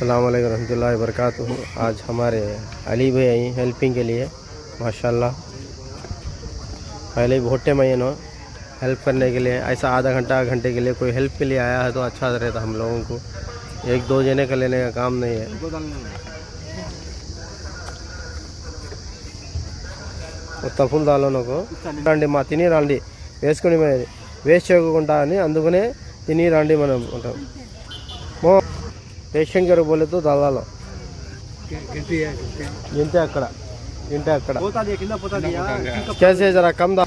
अस्सलाम वालेकुम रहमतुल्लाहि व बरकातुहू। आज हमारे अली भाई आई हेल्पिंग के लिए माशाल्लाह। पहले भी बहुत टाइम आई नो हेल्प करने के लिए। ऐसा आधा घंटे के लिए कोई हेल्प के लिए आया है तो अच्छा रहता हम लोगों को। एक दो जने का लेने का काम नहीं है। తప్పులు దాలోనకు రండి మా తిని రండి వేసుకుని వేస్ట్ చేయకుండా అని అందుకనే తిని రండి మనం ఉంటాం మో పేషెంట్ గారు बोले तो దాలో గింటే అక్కడ कैसे जरा कम दा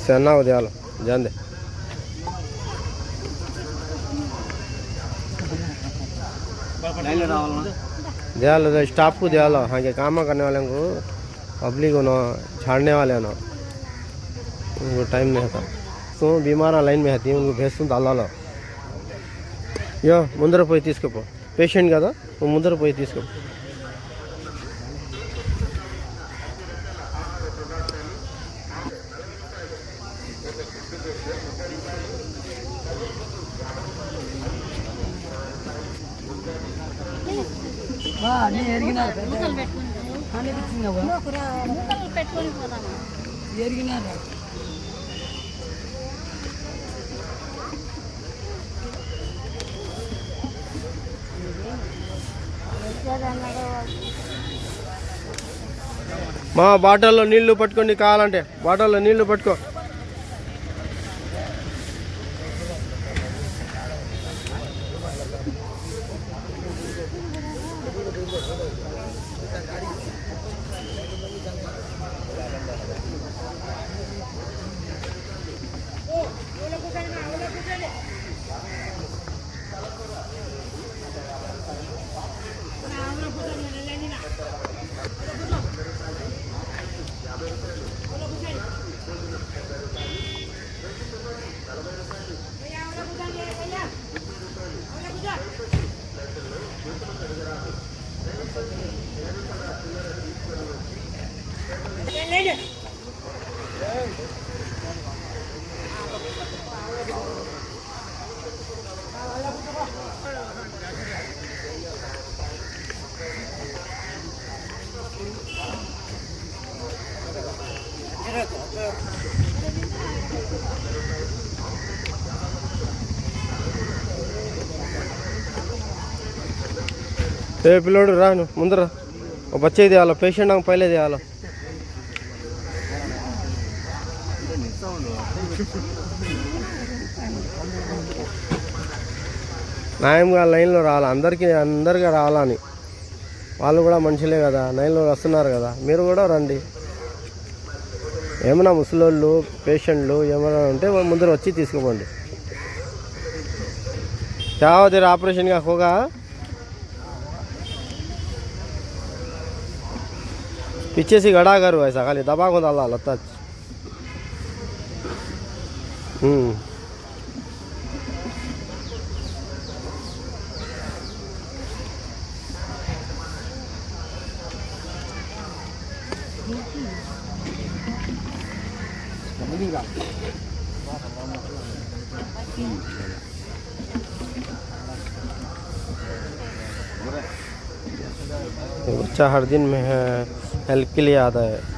सेना हो दियालो जान दे दियालो स्टाफ को दियालो। हाँ के काम करने वाले को पब्लिक को ना छाड़ने वाले ना उनको टाइम नहीं होता। तो बीमार लाइन में आती है उनको भेज दाला लो यो ముందర పోయి తీసుకోపో పేషెంట్ కదా నువ్వు ముందర పోయి తీసుకో। మా బాటల్లో నీళ్లు పట్టుకొని కావాలంటే బాటల్లో నీళ్లు పట్టుకో। పిల్లోడు రా నువ్వు ముందర ఒక బచ్చే తీయాలో పేషెంట్ నాకు పైలే తీయాలో। న్యాయంగా లైన్లో రావాలి అందరికీ రావాలని వాళ్ళు కూడా మనుషులే కదా లైన్లో వస్తున్నారు కదా మీరు కూడా రండి। ఏమైనా ముసలోళ్ళు పేషెంట్లు ఏమైనా ఉంటే ముందర వచ్చి తీసుకుపోండి। क्या देर ऑपरेशन का होगा पीछे से गड़ा करो ऐसा खाली दबा को डाला लता। बच्चा हर दिन में है हेल्प के लिए आता है।